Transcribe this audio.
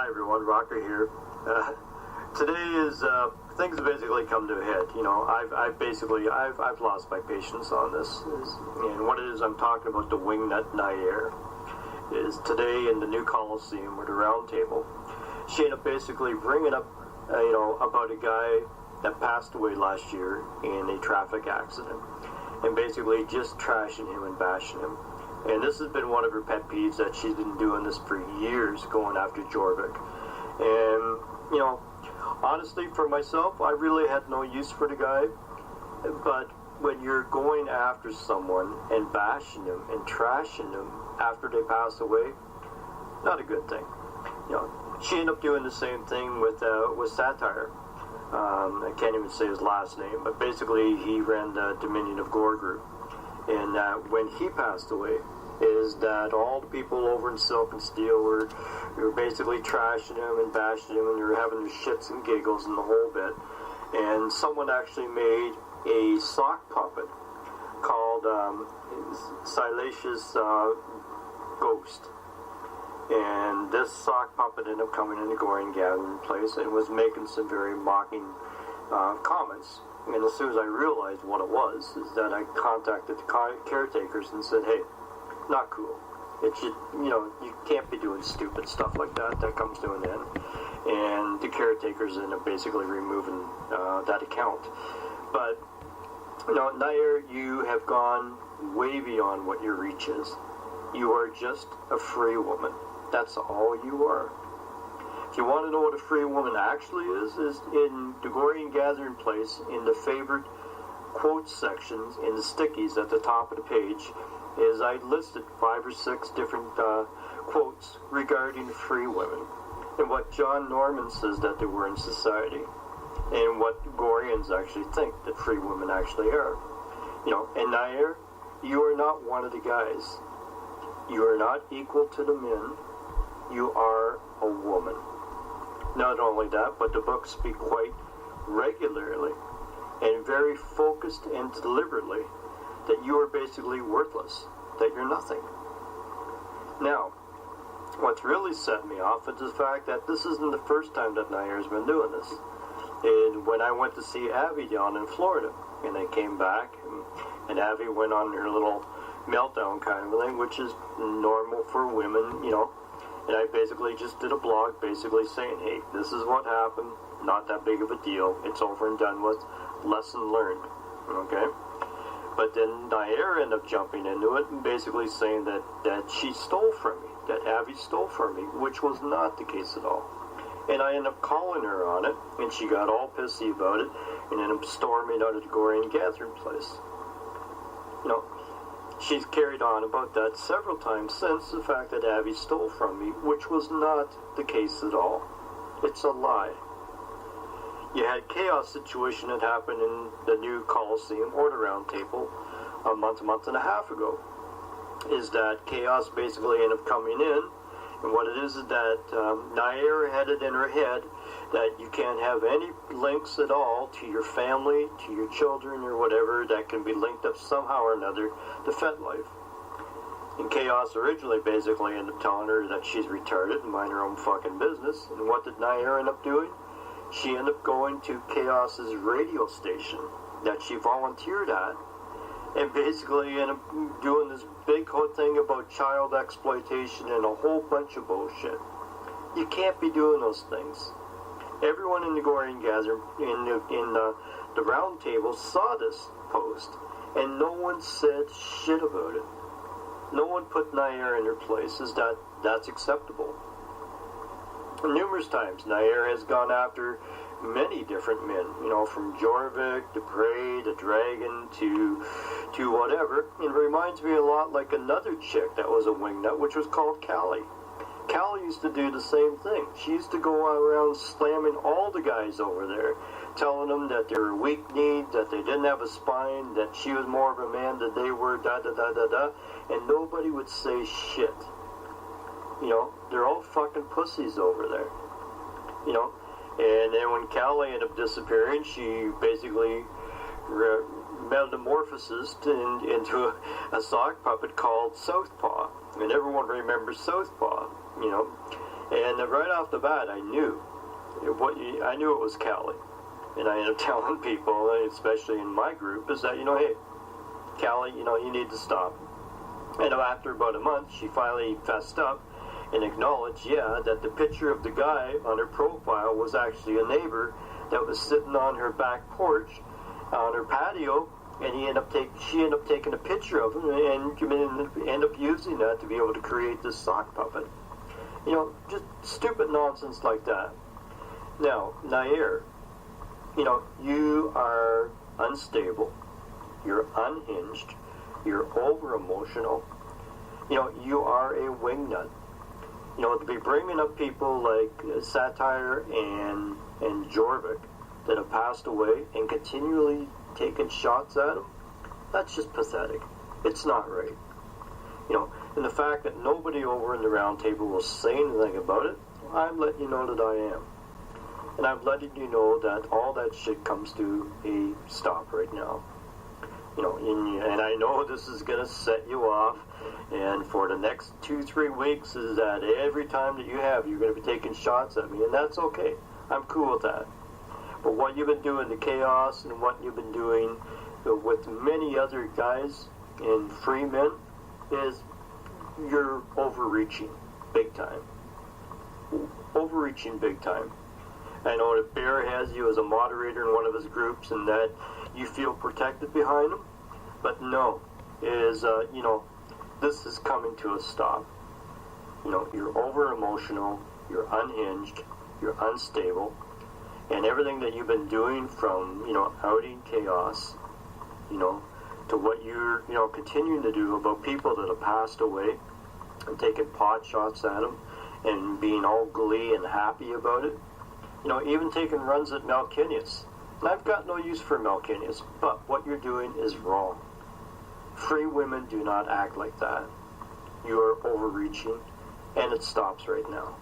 Hi everyone, Rocker here. Today is things have basically come to a head. You know, I've lost my patience on this, and what it is I'm talking about, the wingnut Nyre, is today in the new Coliseum with a round table. She ended up basically bringing up, about a guy that passed away last year in a traffic accident, and basically just trashing him and bashing him. And this has been one of her pet peeves, that she's been doing this for years, going after Jorvik. And, honestly, for myself, I really had no use for the guy. But when you're going after someone and bashing them and trashing them after they pass away, not a good thing. She ended up doing the same thing with Satire. I can't even say his last name, but basically he ran the Dominion of Gore group. And when he passed away, is that all the people over in Silk and Steel were basically trashing him and bashing him, and they were having their shits and giggles and the whole bit. And someone actually made a sock puppet called Silacious Ghost. And this sock puppet ended up coming into Gorean gathering place and was making some very mocking comments. And as soon as I realized what it was, is that I contacted the caretakers and said, hey, not cool. It should, you can't be doing stupid stuff like that. That comes to an end. And the caretakers ended up basically removing that account. But, Nyre, you have gone way beyond what your reach is. You are just a free woman. That's all you are. If you want to know what a free woman actually is in the Gorean gathering place, in the favorite quote sections, in the stickies at the top of the page, is I listed 5 or 6 different quotes regarding free women and what John Norman says that they were in society, and what Goreans actually think that free women actually are. And Nyre, you are not one of the guys. You are not equal to the men. You are a woman. Not only that, but the books speak quite regularly and very focused and deliberately that you are basically worthless, that you're nothing. Now, what's really set me off is the fact that this isn't the first time that Nyre has been doing this. And when I went to see Abby down in Florida, and I came back, and Abby went on her little meltdown kind of thing, which is normal for women, and I basically just did a blog basically saying, hey, this is what happened, not that big of a deal, it's over and done with, lesson learned, okay? But then Nyre ended up jumping into it and basically saying that she stole from me, that Abby stole from me, which was not the case at all. And I ended up calling her on it, and she got all pissy about it, and ended up storming out of the Gorean gathering place. She's carried on about that several times since, the fact that Abby stole from me, which was not the case at all. It's a lie. You had chaos situation that happened in the new Coliseum or the Round Table a month and a half ago. Is that chaos basically ended up coming in, and what it is that Nyre had it in her head that you can't have any links at all to your family, to your children, or whatever that can be linked up somehow or another to FetLife. And Chaos originally basically ended up telling her that she's retarded and mind her own fucking business. And what did Nyre end up doing? She ended up going to Chaos's radio station that she volunteered at, and basically ended up doing this big whole thing about child exploitation and a whole bunch of bullshit. You can't be doing those things. Everyone in the Gorean gathering, in the round table, saw this post, and no one said shit about it. No one put Nyre in her place. Is that's acceptable? Numerous times, Nyre has gone after many different men, from Jorvik, to Prey, to Dragon, to whatever. It reminds me a lot like another chick that was a wingnut, which was called Cali. Cali used to do the same thing. She used to go around slamming all the guys over there, telling them that they were weak-kneed, that they didn't have a spine, that she was more of a man than they were, da-da-da-da-da, and nobody would say shit. They're all fucking pussies over there. And then when Cali ended up disappearing, she basically metamorphoses into a sock puppet called Southpaw. And everyone remembers Southpaw, And right off the bat, I knew I knew it was Cali. And I ended up telling people, especially in my group, is that, hey, Cali, you need to stop. And after about a month, she finally fessed up and acknowledged, that the picture of the guy on her profile was actually a neighbor that was sitting on her back porch, on her patio, and she ended up taking a picture of him and ended up using that to be able to create this sock puppet. Just stupid nonsense like that. Now, Nyre, you are unstable, you're unhinged, you're over-emotional, you are a wingnut. To be bringing up people like Satire and Jorvik that have passed away and continually taking shots at them, that's just pathetic. It's not right. And the fact that nobody over in the round table will say anything about it, I'm letting you know that I am. And I'm letting you know that all that shit comes to a stop right now. And I know this is going to set you off, and for the next 2-3 weeks is that every time that you're going to be taking shots at me, and that's okay. I'm cool with that. But what you've been doing to Chaos and what you've been doing with many other guys and free men is you're overreaching big time. Overreaching big time. I know that Bear has you as a moderator in one of his groups and that you feel protected behind him, but no, this is coming to a stop. You're over-emotional, you're unhinged, you're unstable, and everything that you've been doing from, outing Chaos, to what you're, continuing to do about people that have passed away and taking pot shots at them and being all glee and happy about it. Even taking runs at Malkinius. And I've got no use for Malkinius, but what you're doing is wrong. Free women do not act like that. You are overreaching, and it stops right now.